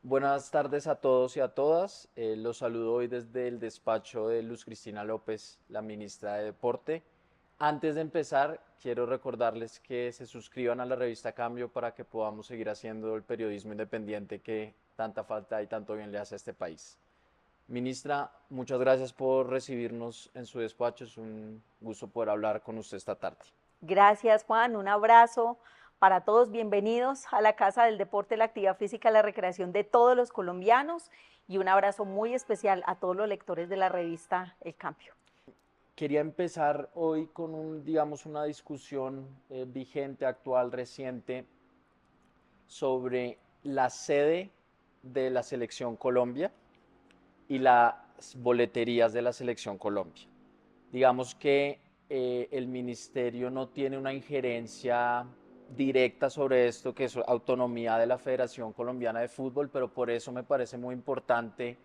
Buenas tardes a todos y a todas. Los saludo hoy desde el despacho de Luz Cristina López, la ministra de Deporte. Antes de empezar, quiero recordarles que se suscriban a la revista Cambio para que podamos seguir haciendo el periodismo independiente que tanta falta y tanto bien le hace a este país. Ministra, muchas gracias por recibirnos en su despacho. Es un gusto poder hablar con usted esta tarde. Gracias, Juan. Un abrazo para todos. Bienvenidos a la Casa del Deporte, la actividad física, la recreación de todos los colombianos y un abrazo muy especial a todos los lectores de la revista El Cambio. Quería empezar hoy con digamos, una discusión vigente, actual, reciente, sobre la sede de la Selección Colombia y las boleterías de la Selección Colombia. Digamos que el ministerio no tiene una injerencia directa sobre esto, que es autonomía de la Federación Colombiana de Fútbol, pero por eso me parece muy importante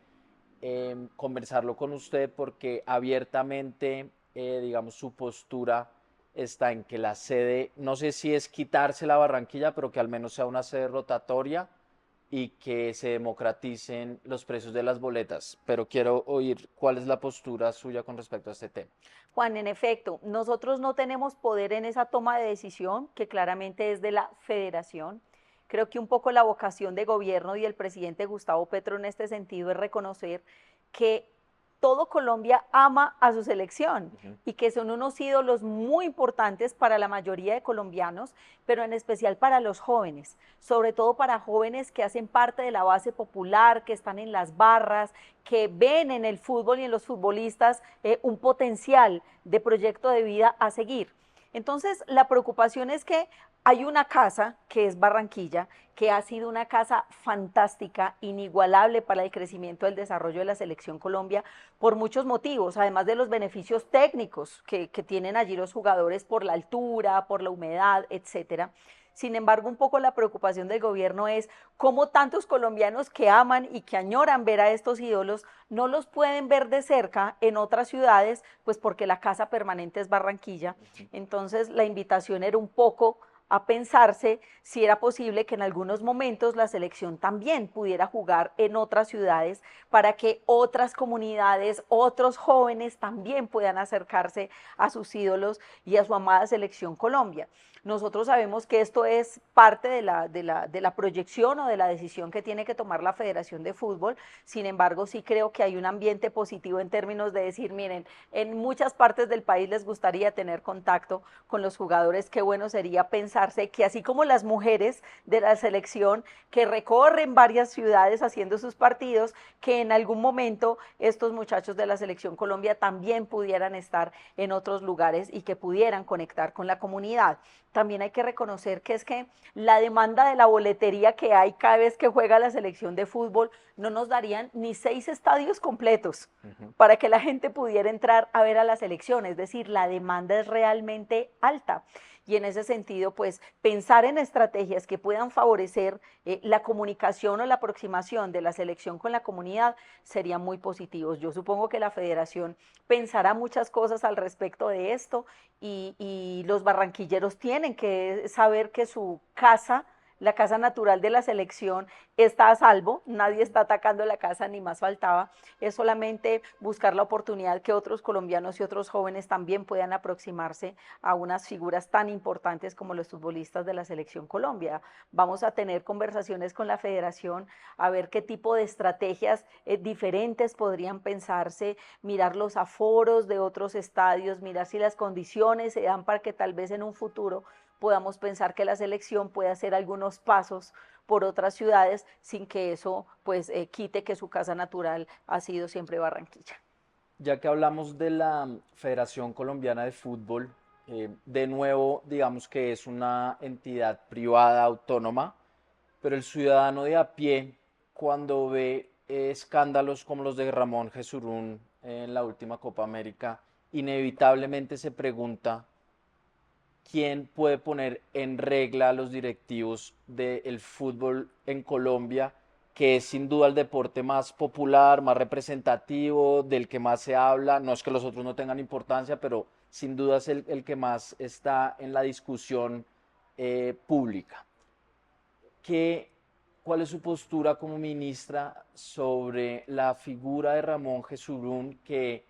conversarlo con usted porque abiertamente, digamos, su postura está en que la sede, no sé si es quitarse la Barranquilla, pero que al menos sea una sede rotatoria y que se democraticen los precios de las boletas. Pero quiero oír cuál es la postura suya con respecto a este tema. Juan, en efecto, nosotros no tenemos poder en esa toma de decisión, que claramente es de la federación. Creo que un poco la vocación de gobierno y el presidente Gustavo Petro en este sentido es reconocer que todo Colombia ama a su selección y que son unos ídolos muy importantes para la mayoría de colombianos, pero en especial para los jóvenes, sobre todo para jóvenes que hacen parte de la base popular, que están en las barras, que ven en el fútbol y en los futbolistas un potencial de proyecto de vida a seguir. Entonces, la preocupación es que hay una casa, que es Barranquilla, que ha sido una casa fantástica, inigualable para el crecimiento del desarrollo de la Selección Colombia por muchos motivos, además de los beneficios técnicos que tienen allí los jugadores por la altura, por la humedad, etcétera. Sin embargo, un poco la preocupación del gobierno es cómo tantos colombianos que aman y que añoran ver a estos ídolos no los pueden ver de cerca en otras ciudades, pues porque la casa permanente es Barranquilla. Entonces, la invitación era un poco a pensarse si era posible que en algunos momentos la selección también pudiera jugar en otras ciudades para que otras comunidades, otros jóvenes también puedan acercarse a sus ídolos y a su amada selección Colombia. Nosotros sabemos que esto es parte de la proyección o de la decisión que tiene que tomar la Federación de Fútbol. Sin embargo, sí creo que hay un ambiente positivo en términos de decir, miren, en muchas partes del país les gustaría tener contacto con los jugadores. Qué bueno sería pensarse que así como las mujeres de la selección que recorren varias ciudades haciendo sus partidos, que en algún momento estos muchachos de la Selección Colombia también pudieran estar en otros lugares y que pudieran conectar con la comunidad. También hay que reconocer que es que la demanda de la boletería que hay cada vez que juega la selección de fútbol no nos darían ni 6 estadios completos para que la gente pudiera entrar a ver a la selección, es decir, la demanda es realmente alta. Y en ese sentido, pues pensar en estrategias que puedan favorecer la comunicación o la aproximación de la selección con la comunidad serían muy positivos. Yo supongo que la federación pensará muchas cosas al respecto de esto y los barranquilleros tienen que saber que su casa, la casa natural de la selección, está a salvo, nadie está atacando la casa ni más faltaba, es solamente buscar la oportunidad que otros colombianos y otros jóvenes también puedan aproximarse a unas figuras tan importantes como los futbolistas de la selección Colombia. Vamos a tener conversaciones con la federación a ver qué tipo de estrategias diferentes podrían pensarse, mirar los aforos de otros estadios, mirar si las condiciones se dan para que tal vez en un futuro podamos pensar que la selección puede hacer algunos pasos por otras ciudades sin que eso pues quite que su casa natural ha sido siempre Barranquilla. Ya que hablamos de la Federación Colombiana de Fútbol, de nuevo, digamos que es una entidad privada autónoma, pero el ciudadano de a pie, cuando ve escándalos como los de Ramón Jesurún en la última Copa América, inevitablemente se pregunta quién puede poner en regla a los directivos del fútbol en Colombia, que es sin duda el deporte más popular, más representativo, del que más se habla. No es que los otros no tengan importancia, pero sin duda es el que más está en la discusión pública. ¿Qué, cuál es su postura como ministra sobre la figura de Ramón Jesurún, que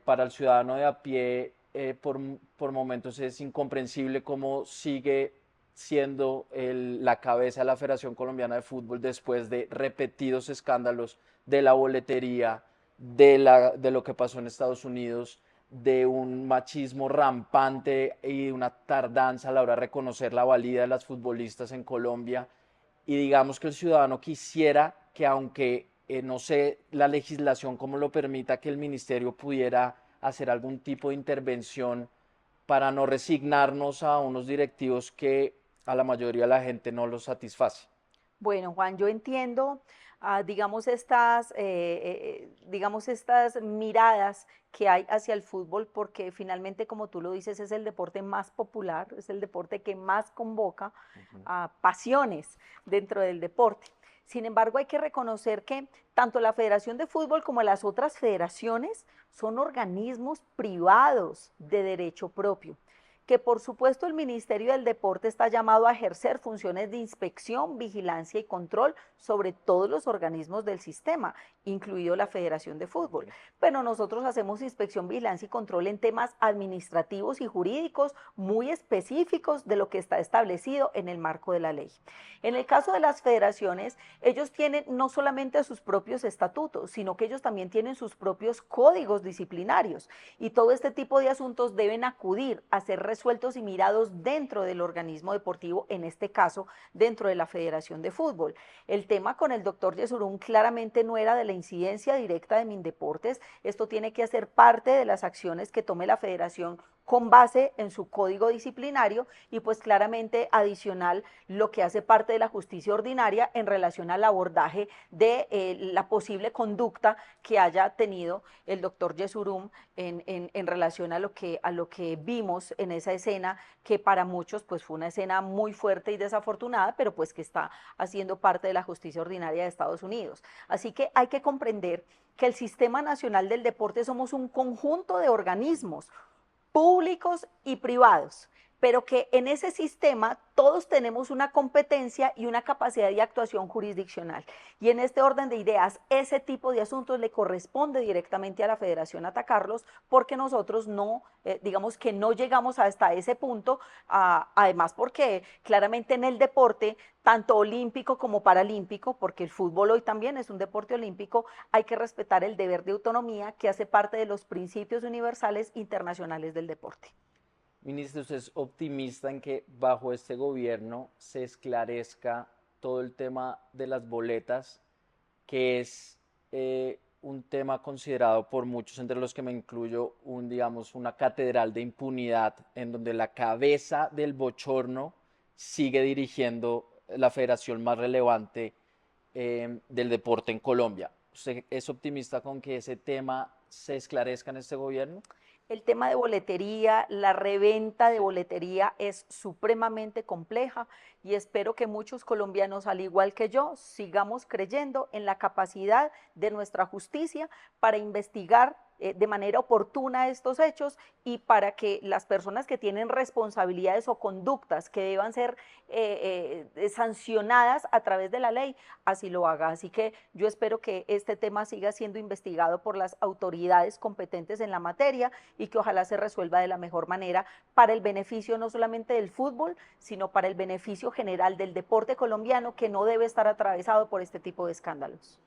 para el ciudadano de a pie por momentos es incomprensible cómo sigue siendo la cabeza de la Federación Colombiana de Fútbol después de repetidos escándalos de la boletería, de lo que pasó en Estados Unidos, de un machismo rampante y una tardanza a la hora de reconocer la valía de las futbolistas en Colombia. Y digamos que el ciudadano quisiera que, aunque no sé la legislación cómo lo permita, que el ministerio pudiera hacer algún tipo de intervención para no resignarnos a unos directivos que a la mayoría de la gente no los satisface. Bueno, Juan, yo entiendo, digamos, estas miradas que hay hacia el fútbol, porque finalmente, como tú lo dices, es el deporte más popular, es el deporte que más convoca pasiones dentro del deporte. Sin embargo, hay que reconocer que tanto la Federación de Fútbol como las otras federaciones son organismos privados de derecho propio, que por supuesto el Ministerio del Deporte está llamado a ejercer funciones de inspección, vigilancia y control sobre todos los organismos del sistema, incluido la Federación de Fútbol. Pero nosotros hacemos inspección, vigilancia y control en temas administrativos y jurídicos muy específicos de lo que está establecido en el marco de la ley. En el caso de las federaciones, ellos tienen no solamente sus propios estatutos, sino que ellos también tienen sus propios códigos disciplinarios, y todo este tipo de asuntos deben acudir a ser resueltos y mirados dentro del organismo deportivo, en este caso dentro de la Federación de Fútbol. El tema con el doctor Yesurún claramente no era de la incidencia directa de Mindeportes, esto tiene que hacer parte de las acciones que tome la Federación con base en su código disciplinario, y pues claramente adicional lo que hace parte de la justicia ordinaria en relación al abordaje de la posible conducta que haya tenido el doctor Yesurún en relación a lo que vimos en esa escena, que para muchos pues fue una escena muy fuerte y desafortunada, pero pues que está haciendo parte de la justicia ordinaria de Estados Unidos. Así que hay que comprender que el Sistema Nacional del Deporte somos un conjunto de organismos públicos y privados, pero que en ese sistema todos tenemos una competencia y una capacidad de actuación jurisdiccional. Y en este orden de ideas, ese tipo de asuntos le corresponde directamente a la Federación atacarlos, porque nosotros no, digamos que no llegamos hasta ese punto, además porque claramente en el deporte, tanto olímpico como paralímpico, porque el fútbol hoy también es un deporte olímpico, hay que respetar el deber de autonomía que hace parte de los principios universales internacionales del deporte. Ministro, ¿usted es optimista en que bajo este gobierno se esclarezca todo el tema de las boletas, que es un tema considerado por muchos, entre los que me incluyo, digamos, una catedral de impunidad, en donde la cabeza del bochorno sigue dirigiendo la federación más relevante del deporte en Colombia? ¿Usted es optimista con que ese tema se esclarezca en este gobierno? El tema de boletería, la reventa de boletería es supremamente compleja, y espero que muchos colombianos, al igual que yo, sigamos creyendo en la capacidad de nuestra justicia para investigar de manera oportuna estos hechos, y para que las personas que tienen responsabilidades o conductas que deban ser sancionadas a través de la ley, así lo haga. Así que yo espero que este tema siga siendo investigado por las autoridades competentes en la materia, y que ojalá se resuelva de la mejor manera para el beneficio no solamente del fútbol, sino para el beneficio general del deporte colombiano, que no debe estar atravesado por este tipo de escándalos.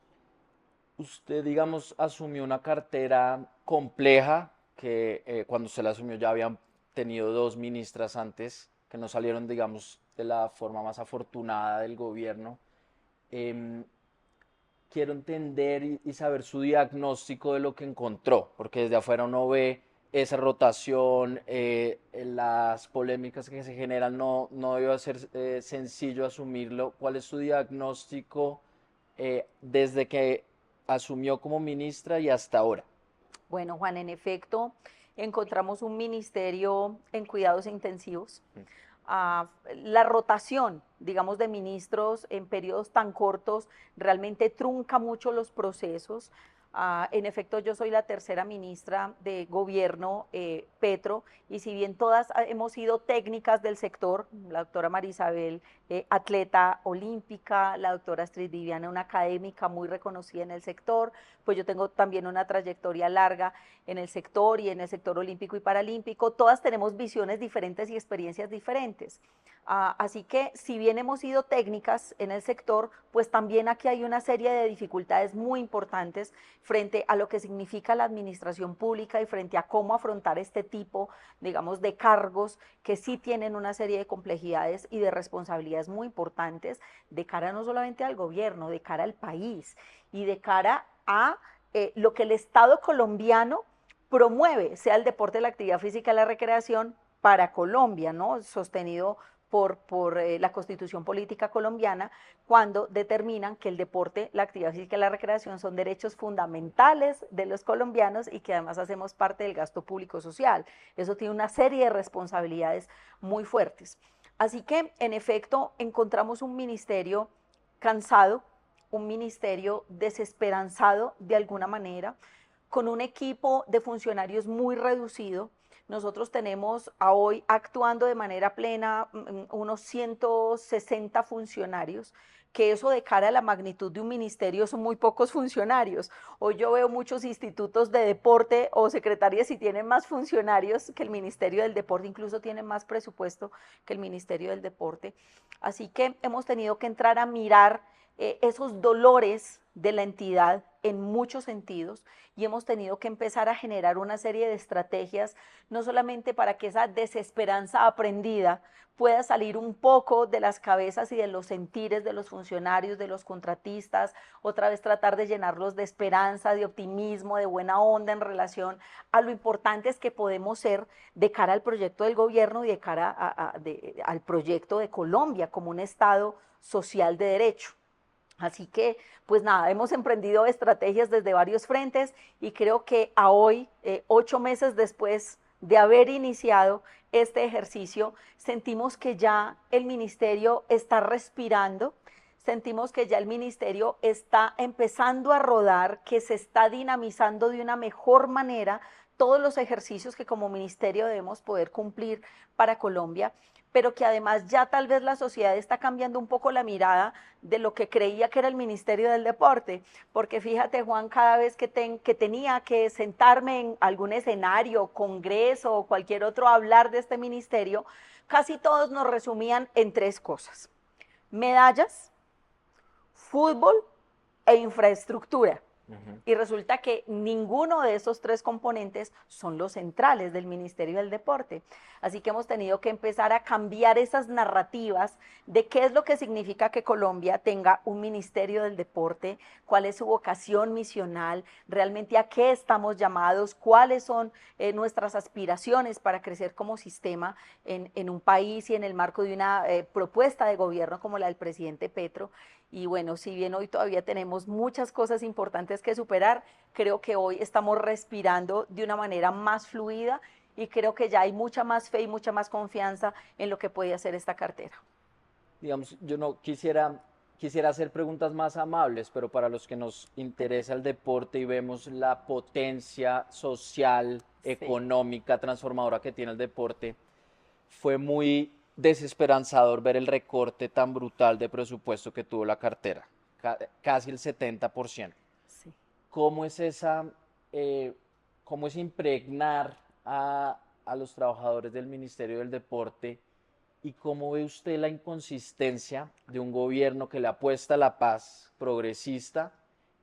Usted, digamos, asumió una cartera compleja que cuando se la asumió ya habían tenido dos ministras antes que no salieron, digamos, de la forma más afortunada del gobierno. Em, Quiero entender y saber su diagnóstico de lo que encontró, porque desde afuera uno ve esa rotación, las polémicas que se generan, no debe ser sencillo asumirlo. ¿Cuál es su diagnóstico desde que asumió como ministra y hasta ahora? Bueno, Juan, en efecto, encontramos un ministerio en cuidados intensivos. La rotación, digamos, de ministros en periodos tan cortos realmente trunca mucho los procesos. En efecto, yo soy la tercera ministra de gobierno Petro, y si bien todas hemos sido técnicas del sector, la doctora María Isabel atleta olímpica, la doctora Astrid Viviana, una académica muy reconocida en el sector, pues yo tengo también una trayectoria larga en el sector y en el sector olímpico y paralímpico, todas tenemos visiones diferentes y experiencias diferentes. Así que si bien hemos sido técnicas en el sector, pues también aquí hay una serie de dificultades muy importantes frente a lo que significa la administración pública y frente a cómo afrontar este tipo, digamos, de cargos que sí tienen una serie de complejidades y de responsabilidades muy importantes de cara no solamente al gobierno, de cara al país y de cara a lo que el Estado colombiano promueve, sea el deporte, la actividad física y la recreación para Colombia, ¿no? Sostenido por la Constitución Política Colombiana, cuando determinan que el deporte, la actividad física y la recreación son derechos fundamentales de los colombianos y que además hacemos parte del gasto público social. Eso tiene una serie de responsabilidades muy fuertes. Así que, en efecto, encontramos un ministerio cansado, un ministerio desesperanzado de alguna manera, con un equipo de funcionarios muy reducido. Nosotros tenemos a hoy actuando de manera plena unos 160 funcionarios, que eso de cara a la magnitud de un ministerio son muy pocos funcionarios. Hoy yo veo muchos institutos de deporte o secretarías y tienen más funcionarios que el Ministerio del Deporte, incluso tienen más presupuesto que el Ministerio del Deporte. Así que hemos tenido que entrar a mirar esos dolores de la entidad en muchos sentidos y hemos tenido que empezar a generar una serie de estrategias, no solamente para que esa desesperanza aprendida pueda salir un poco de las cabezas y de los sentires de los funcionarios, de los contratistas, otra vez tratar de llenarlos de esperanza, de optimismo, de buena onda en relación a lo importantes que podemos ser de cara al proyecto del gobierno y de cara al proyecto de Colombia como un Estado social de derecho. Así que, pues nada, hemos emprendido estrategias desde varios frentes y creo que a hoy, 8 meses después de haber iniciado este ejercicio, sentimos que ya el ministerio está respirando, sentimos que ya el ministerio está empezando a rodar, que se está dinamizando de una mejor manera todos los ejercicios que como ministerio debemos poder cumplir para Colombia, pero que además ya tal vez la sociedad está cambiando un poco la mirada de lo que creía que era el Ministerio del Deporte, porque fíjate Juan, cada vez que tenía que sentarme en algún escenario, congreso o cualquier otro a hablar de este ministerio, casi todos nos resumían en tres cosas: medallas, fútbol e infraestructura. Y resulta que ninguno de esos tres componentes son los centrales del Ministerio del Deporte. Así que hemos tenido que empezar a cambiar esas narrativas de qué es lo que significa que Colombia tenga un Ministerio del Deporte, cuál es su vocación misional, realmente a qué estamos llamados, cuáles son nuestras aspiraciones para crecer como sistema en un país y en el marco de una propuesta de gobierno como la del presidente Petro. Y bueno, si bien hoy todavía tenemos muchas cosas importantes que superar, creo que hoy estamos respirando de una manera más fluida y creo que ya hay mucha más fe y mucha más confianza en lo que puede hacer esta cartera. Digamos, yo no quisiera hacer preguntas más amables, pero para los que nos interesa el deporte y vemos la potencia social, Sí. económica, transformadora que tiene el deporte, fue muy desesperanzador ver el recorte tan brutal de presupuesto que tuvo la cartera, casi el 70%. Sí. ¿Cómo es eh, cómo es impregnar a los trabajadores del Ministerio del Deporte y cómo ve usted la inconsistencia de un gobierno que le apuesta a la paz progresista,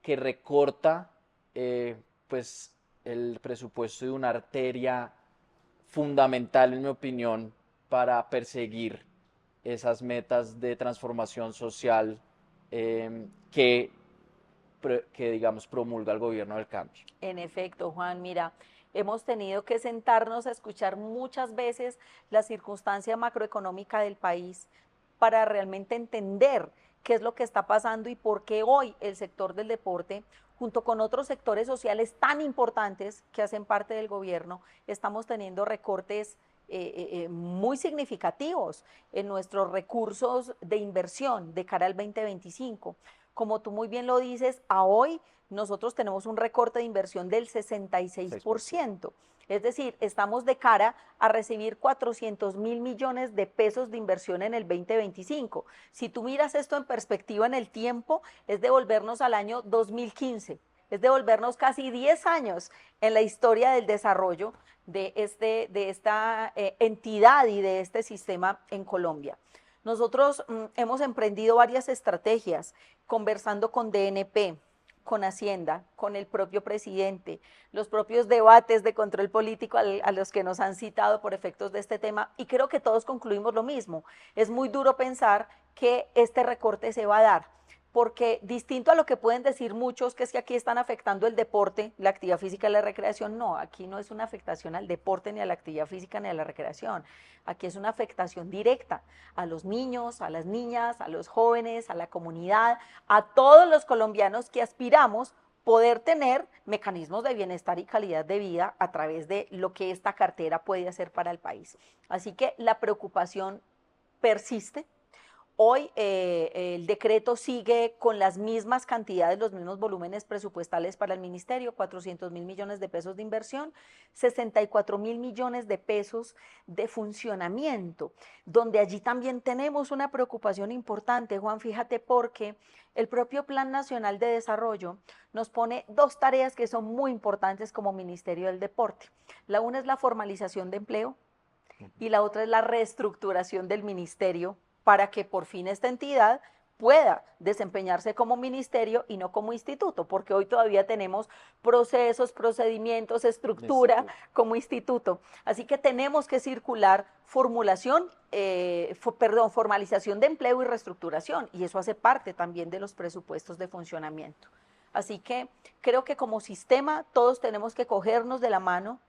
que recorta pues el presupuesto de una arteria fundamental, en mi opinión, para perseguir esas metas de transformación social eh, que, que, digamos, promulga el gobierno del cambio? En efecto, Juan, mira, hemos tenido que sentarnos a escuchar muchas veces la circunstancia macroeconómica del país para realmente entender qué es lo que está pasando y por qué hoy el sector del deporte, junto con otros sectores sociales tan importantes que hacen parte del gobierno, estamos teniendo recortes muy significativos en nuestros recursos de inversión de cara al 2025. como tú muy bien lo dices, a hoy nosotros tenemos un recorte de inversión del 66%. Es decir, estamos de cara a recibir 400.000 millones de pesos de inversión en el 2025. Si tú miras esto en perspectiva en el tiempo, es devolvernos al año 2015, es devolvernos casi 10 años en la historia del desarrollo de esta entidad y de este sistema en Colombia. Nosotros hemos emprendido varias estrategias conversando con DNP, con Hacienda, con el propio presidente, los propios debates de control político a los que nos han citado por efectos de este tema, y creo que todos concluimos lo mismo. Es muy duro pensar que este recorte se va a dar, porque distinto a lo que pueden decir muchos, que es que aquí están afectando el deporte, la actividad física y la recreación, no, aquí no es una afectación al deporte, ni a la actividad física, ni a la recreación, aquí es una afectación directa a los niños, a las niñas, a los jóvenes, a la comunidad, a todos los colombianos que aspiramos poder tener mecanismos de bienestar y calidad de vida a través de lo que esta cartera puede hacer para el país. Así que la preocupación persiste. Hoy el decreto sigue con las mismas cantidades, los mismos volúmenes presupuestales para el ministerio, 400.000 millones de pesos de inversión, 64.000 millones de pesos de funcionamiento, donde allí también tenemos una preocupación importante, Juan, fíjate, porque el propio Plan Nacional de Desarrollo nos pone dos tareas que son muy importantes como Ministerio del Deporte. La una es la formalización de empleo y la otra es la reestructuración del ministerio para que por fin esta entidad pueda desempeñarse como ministerio y no como instituto, porque hoy todavía tenemos procesos, procedimientos, estructura como instituto. Así que tenemos que circular formalización de empleo y reestructuración, y eso hace parte también de los presupuestos de funcionamiento. Así que creo que como sistema todos tenemos que cogernos de la mano,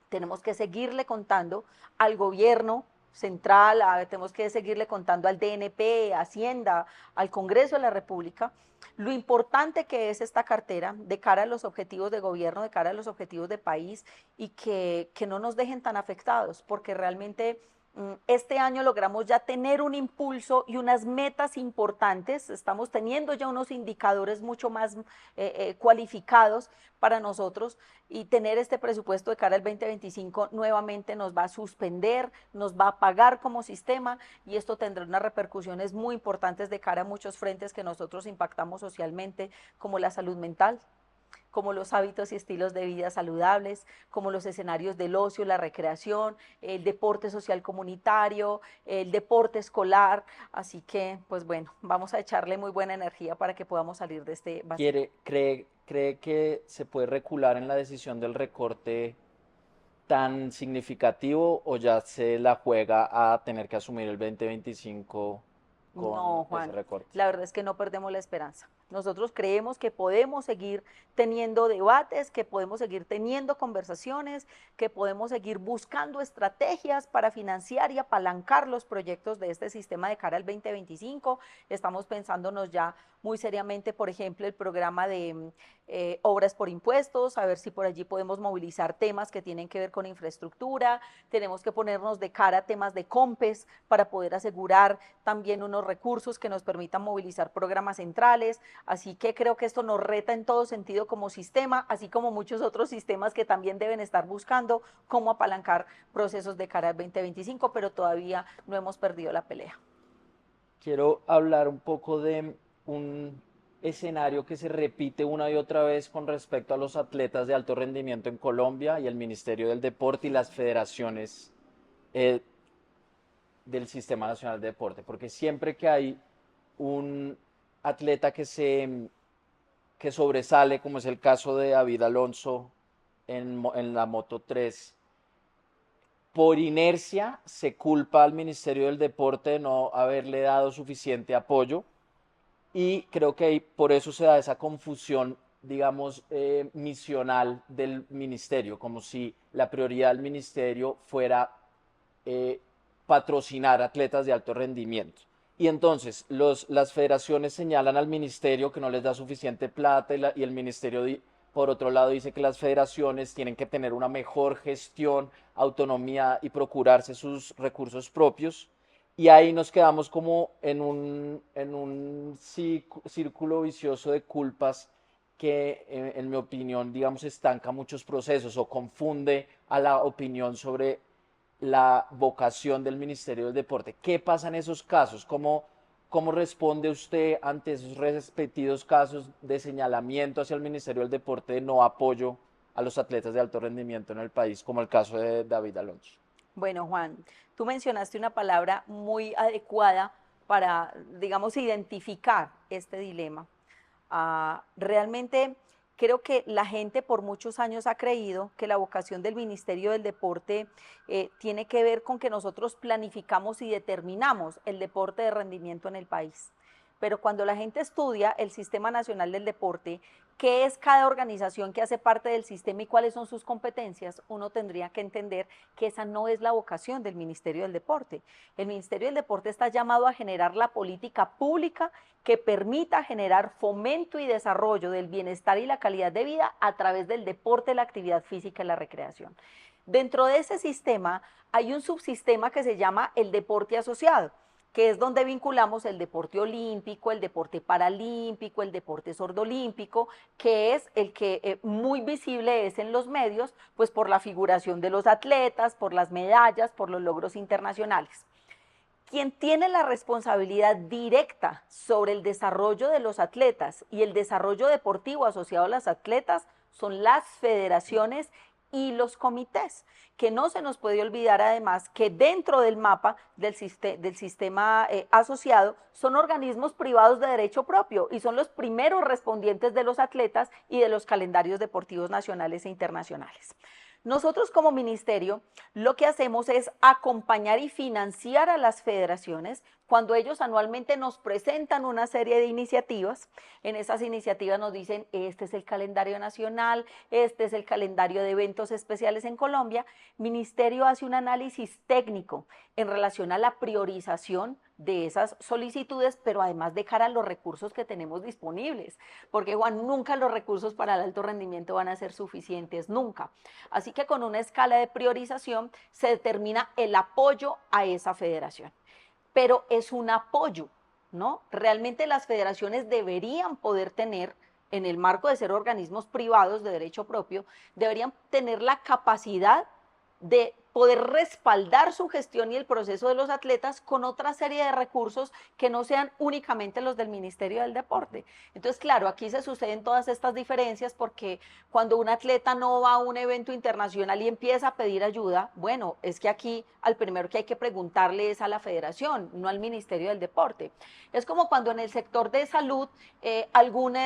tenemos que seguirle contando al gobierno central, tenemos que seguirle contando al DNP, Hacienda, al Congreso de la República, lo importante que es esta cartera de cara a los objetivos de gobierno, de cara a los objetivos de país, y que no nos dejen tan afectados, porque realmente este año logramos ya tener un impulso y unas metas importantes, estamos teniendo ya unos indicadores mucho más cualificados para nosotros, y tener este presupuesto de cara al 2025 nuevamente nos va a suspender, nos va a pagar como sistema, y esto tendrá unas repercusiones muy importantes de cara a muchos frentes que nosotros impactamos socialmente, como la salud mental, como los hábitos y estilos de vida saludables, como los escenarios del ocio, la recreación, el deporte social comunitario, el deporte escolar. Así que, pues bueno, vamos a echarle muy buena energía para que podamos salir de este vacío. ¿Cree que se puede recular en la decisión del recorte tan significativo o ya se la juega a tener que asumir el 2025 con No, ese Juan, recorte? la verdad es que no perdemos la esperanza. Nosotros creemos que podemos seguir teniendo debates, que podemos seguir teniendo conversaciones, que podemos seguir buscando estrategias para financiar y apalancar los proyectos de este sistema de cara al 2025. Estamos pensándonos ya muy seriamente, por ejemplo, el programa de obras por impuestos, a ver si por allí podemos movilizar temas que tienen que ver con infraestructura. Tenemos que ponernos de cara a temas de COMPES para poder asegurar también unos recursos que nos permitan movilizar programas centrales. Así que creo que esto nos reta en todo sentido como sistema, así como muchos otros sistemas que también deben estar buscando cómo apalancar procesos de cara al 2025, pero todavía no hemos perdido la pelea. Quiero hablar un poco de un escenario que se repite una y otra vez con respecto a los atletas de alto rendimiento en Colombia y el Ministerio del Deporte y las federaciones eh, del Sistema Nacional de Deporte, porque siempre que hay un atleta que sobresale, como es el caso de David Alonso en la Moto 3, por inercia se culpa al Ministerio del Deporte de no haberle dado suficiente apoyo, y creo que ahí por eso se da esa confusión, digamos, misional del ministerio, como si la prioridad del ministerio fuera eh, patrocinar atletas de alto rendimiento. Y entonces las federaciones señalan al ministerio que no les da suficiente plata, y el ministerio por otro lado dice que las federaciones tienen que tener una mejor gestión, autonomía y procurarse sus recursos propios. Y ahí nos quedamos como en un círculo vicioso de culpas que, en mi opinión, digamos, estanca muchos procesos o confunde a la opinión sobre la vocación del Ministerio del Deporte. ¿Qué pasa en esos casos? ¿Cómo responde usted ante esos respectivos casos de señalamiento hacia el Ministerio del Deporte de no apoyo a los atletas de alto rendimiento en el país, como el caso de David Alonso? Bueno, Juan, tú mencionaste una palabra muy adecuada para, digamos, identificar este dilema. Realmente creo que la gente por muchos años ha creído que la vocación del Ministerio del Deporte tiene que ver con que nosotros planificamos y determinamos el deporte de rendimiento en el país. Pero cuando la gente estudia el Sistema Nacional del Deporte, qué es cada organización que hace parte del sistema y cuáles son sus competencias, uno tendría que entender que esa no es la vocación del Ministerio del Deporte. El Ministerio del Deporte está llamado a generar la política pública que permita generar fomento y desarrollo del bienestar y la calidad de vida a través del deporte, la actividad física y la recreación. Dentro de ese sistema hay un subsistema que se llama el deporte asociado, que es donde vinculamos el deporte olímpico, el deporte paralímpico, el deporte sordolímpico, que es el que muy visible es en los medios, pues por la figuración de los atletas, por las medallas, por los logros internacionales. Quien tiene la responsabilidad directa sobre el desarrollo de los atletas y el desarrollo deportivo asociado a los atletas son las federaciones y los comités, que no se nos puede olvidar además que dentro del mapa del sistema asociado son organismos privados de derecho propio y son los primeros respondientes de los atletas y de los calendarios deportivos nacionales e internacionales. Nosotros como ministerio lo que hacemos es acompañar y financiar a las federaciones cuando ellos anualmente nos presentan una serie de iniciativas. En esas iniciativas nos dicen, este es el calendario nacional, este es el calendario de eventos especiales en Colombia. Ministerio hace un análisis técnico en relación a la priorización de esas solicitudes, pero además de cara a los recursos que tenemos disponibles, porque Juan, nunca los recursos para el alto rendimiento van a ser suficientes, nunca. Así que con una escala de priorización se determina el apoyo a esa federación, pero es un apoyo, ¿no? Realmente las federaciones deberían poder tener, en el marco de ser organismos privados de derecho propio, deberían tener la capacidad de poder respaldar su gestión y el proceso de los atletas con otra serie de recursos que no sean únicamente los del Ministerio del Deporte. Entonces, claro, aquí se suceden todas estas diferencias porque cuando un atleta no va a un evento internacional y empieza a pedir ayuda, bueno, es que aquí al primero que hay que preguntarle es a la federación, no al Ministerio del Deporte. Es como cuando en el sector de salud algún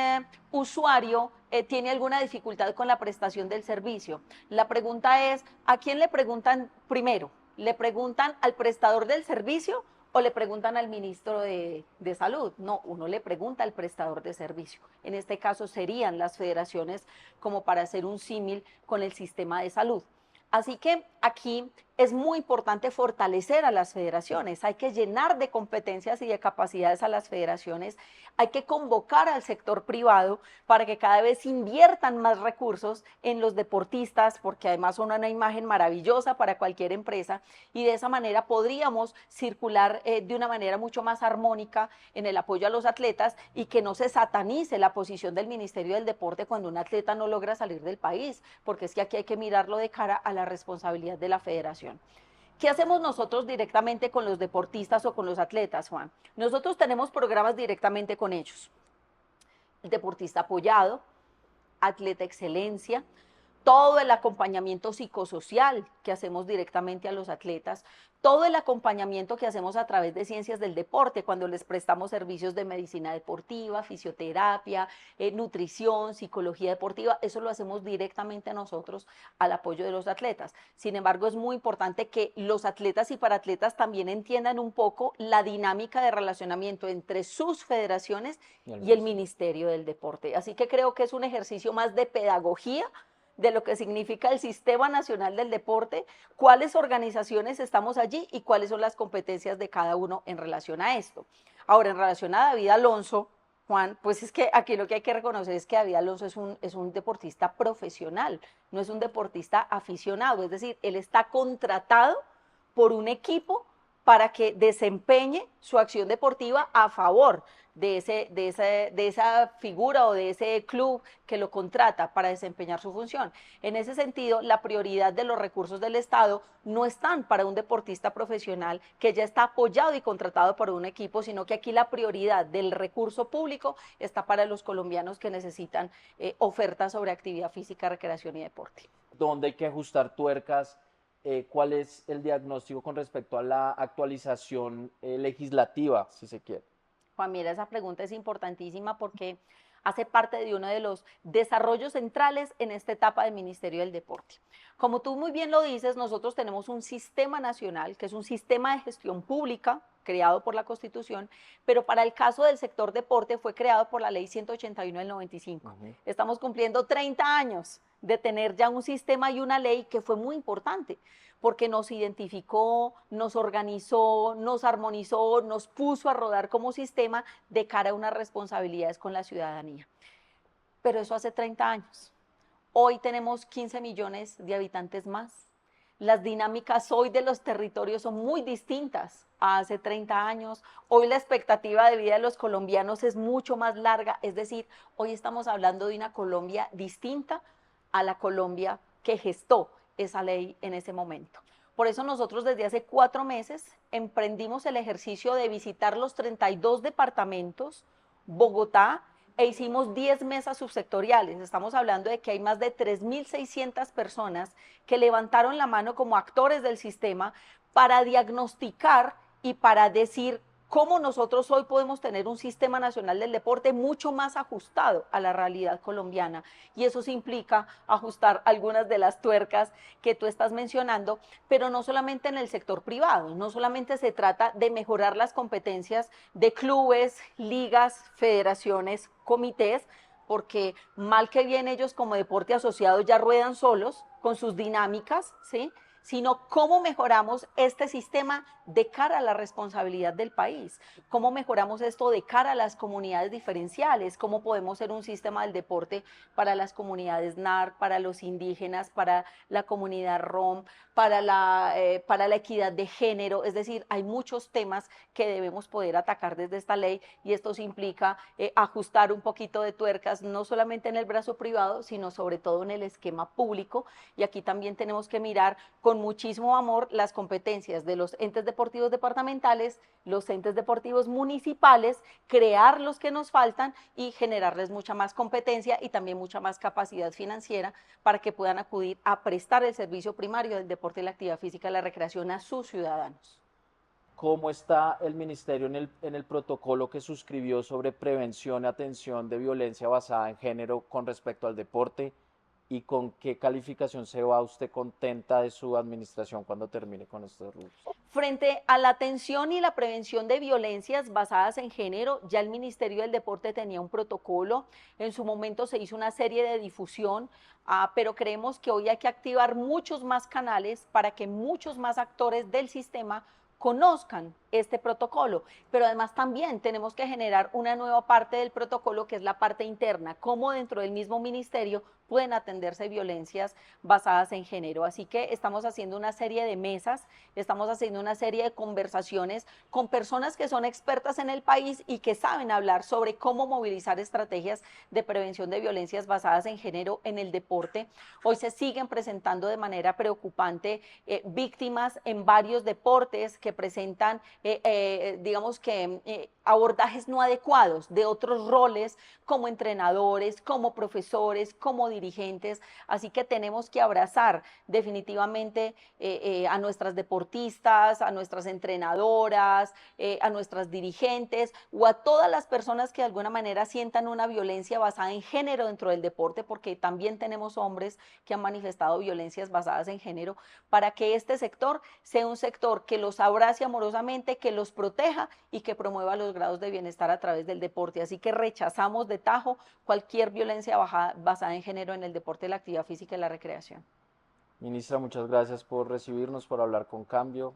usuario tiene alguna dificultad con la prestación del servicio. La pregunta es, ¿a quién le preguntan primero? ¿Le preguntan al prestador del servicio o le preguntan al ministro de Salud? No, uno le pregunta al prestador de servicio. En este caso serían las federaciones como para hacer un símil con el sistema de salud. Así que aquí es muy importante fortalecer a las federaciones, hay que llenar de competencias y de capacidades a las federaciones, hay que convocar al sector privado para que cada vez inviertan más recursos en los deportistas, porque además son una imagen maravillosa para cualquier empresa, y de esa manera podríamos circular de una manera mucho más armónica en el apoyo a los atletas y que no se satanice la posición del Ministerio del Deporte cuando un atleta no logra salir del país, porque es que aquí hay que mirarlo de cara a la responsabilidad de la federación. ¿Qué hacemos nosotros directamente con los deportistas o con los atletas, Juan? Nosotros tenemos programas directamente con ellos. El deportista apoyado, atleta excelencia, todo el acompañamiento psicosocial que hacemos directamente a los atletas, todo el acompañamiento que hacemos a través de ciencias del deporte, cuando les prestamos servicios de medicina deportiva, fisioterapia, nutrición, psicología deportiva, eso lo hacemos directamente nosotros al apoyo de los atletas. Sin embargo, es muy importante que los atletas y paratletas también entiendan un poco la dinámica de relacionamiento entre sus federaciones y el Ministerio del Deporte. Así que creo que es un ejercicio más de pedagogía de lo que significa el Sistema Nacional del Deporte, cuáles organizaciones estamos allí y cuáles son las competencias de cada uno en relación a esto. Ahora, en relación a David Alonso, Juan, pues es que aquí lo que hay que reconocer es que David Alonso es un deportista profesional, no es un deportista aficionado, es decir, él está contratado por un equipo para que desempeñe su acción deportiva a favor de esa figura o de ese club que lo contrata para desempeñar su función. En ese sentido, la prioridad de los recursos del Estado no están para un deportista profesional que ya está apoyado y contratado por un equipo, sino que aquí la prioridad del recurso público está para los colombianos que necesitan ofertas sobre actividad física, recreación y deporte. ¿Dónde hay que ajustar tuercas? ¿Cuál es el diagnóstico con respecto a la actualización legislativa, si se quiere? Juan, mira, esa pregunta es importantísima porque hace parte de uno de los desarrollos centrales en esta etapa del Ministerio del Deporte. Como tú muy bien lo dices, nosotros tenemos un sistema nacional, que es un sistema de gestión pública creado por la Constitución, pero para el caso del sector deporte fue creado por la Ley 181 del 95. Estamos cumpliendo 30 años de tener ya un sistema y una ley que fue muy importante, porque nos identificó, nos organizó, nos armonizó, nos puso a rodar como sistema de cara a unas responsabilidades con la ciudadanía. Pero eso hace 30 años. Hoy tenemos 15 millones de habitantes más. Las dinámicas hoy de los territorios son muy distintas a hace 30 años. Hoy la expectativa de vida de los colombianos es mucho más larga. Es decir, hoy estamos hablando de una Colombia distinta a la Colombia que gestó esa ley en ese momento. Por eso nosotros desde hace 4 meses emprendimos el ejercicio de visitar los 32 departamentos, Bogotá, e hicimos 10 mesas subsectoriales. Estamos hablando de que hay más de 3.600 personas que levantaron la mano como actores del sistema para diagnosticar y para decir cómo nosotros hoy podemos tener un sistema nacional del deporte mucho más ajustado a la realidad colombiana. Y eso sí implica ajustar algunas de las tuercas que tú estás mencionando, pero no solamente en el sector privado, no solamente se trata de mejorar las competencias de clubes, ligas, federaciones, comités, porque mal que bien ellos como deporte asociado ya ruedan solos con sus dinámicas, ¿sí?, sino cómo mejoramos este sistema de cara a la responsabilidad del país, cómo mejoramos esto de cara a las comunidades diferenciales, cómo podemos ser un sistema del deporte para las comunidades NAR, para los indígenas, para la comunidad ROM, para la equidad de género. Es decir, hay muchos temas que debemos poder atacar desde esta ley y esto implica ajustar un poquito de tuercas, no solamente en el brazo privado, sino sobre todo en el esquema público. Y aquí también tenemos que mirar con muchísimo amor las competencias de los entes deportivos departamentales, los entes deportivos municipales, crear los que nos faltan y generarles mucha más competencia y también mucha más capacidad financiera para que puedan acudir a prestar el servicio primario del deporte y la actividad física y la recreación a sus ciudadanos. ¿Cómo está el ministerio en el protocolo que suscribió sobre prevención y atención de violencia basada en género con respecto al deporte? ¿Y con qué calificación se va usted contenta de su administración cuando termine con estos rubros? Frente a la atención y la prevención de violencias basadas en género, ya el Ministerio del Deporte tenía un protocolo, en su momento se hizo una serie de difusión, pero creemos que hoy hay que activar muchos más canales para que muchos más actores del sistema conozcan este protocolo, pero además también tenemos que generar una nueva parte del protocolo que es la parte interna, cómo dentro del mismo ministerio pueden atenderse violencias basadas en género. Así que estamos haciendo una serie de mesas, estamos haciendo una serie de conversaciones con personas que son expertas en el país y que saben hablar sobre cómo movilizar estrategias de prevención de violencias basadas en género en el deporte. Hoy se siguen presentando de manera preocupante víctimas en varios deportes que presentan digamos que abordajes no adecuados de otros roles como entrenadores, como profesores, como dirigentes. Así que tenemos que abrazar definitivamente a nuestras deportistas, a nuestras entrenadoras, a nuestras dirigentes o a todas las personas que de alguna manera sientan una violencia basada en género dentro del deporte, porque también tenemos hombres que han manifestado violencias basadas en género, para que este sector sea un sector que los abrace amorosamente, que los proteja y que promueva los grados de bienestar a través del deporte. Así que rechazamos de tajo cualquier violencia basada en género en el deporte, la actividad física y la recreación. Ministra, muchas gracias por recibirnos, por hablar con Cambio.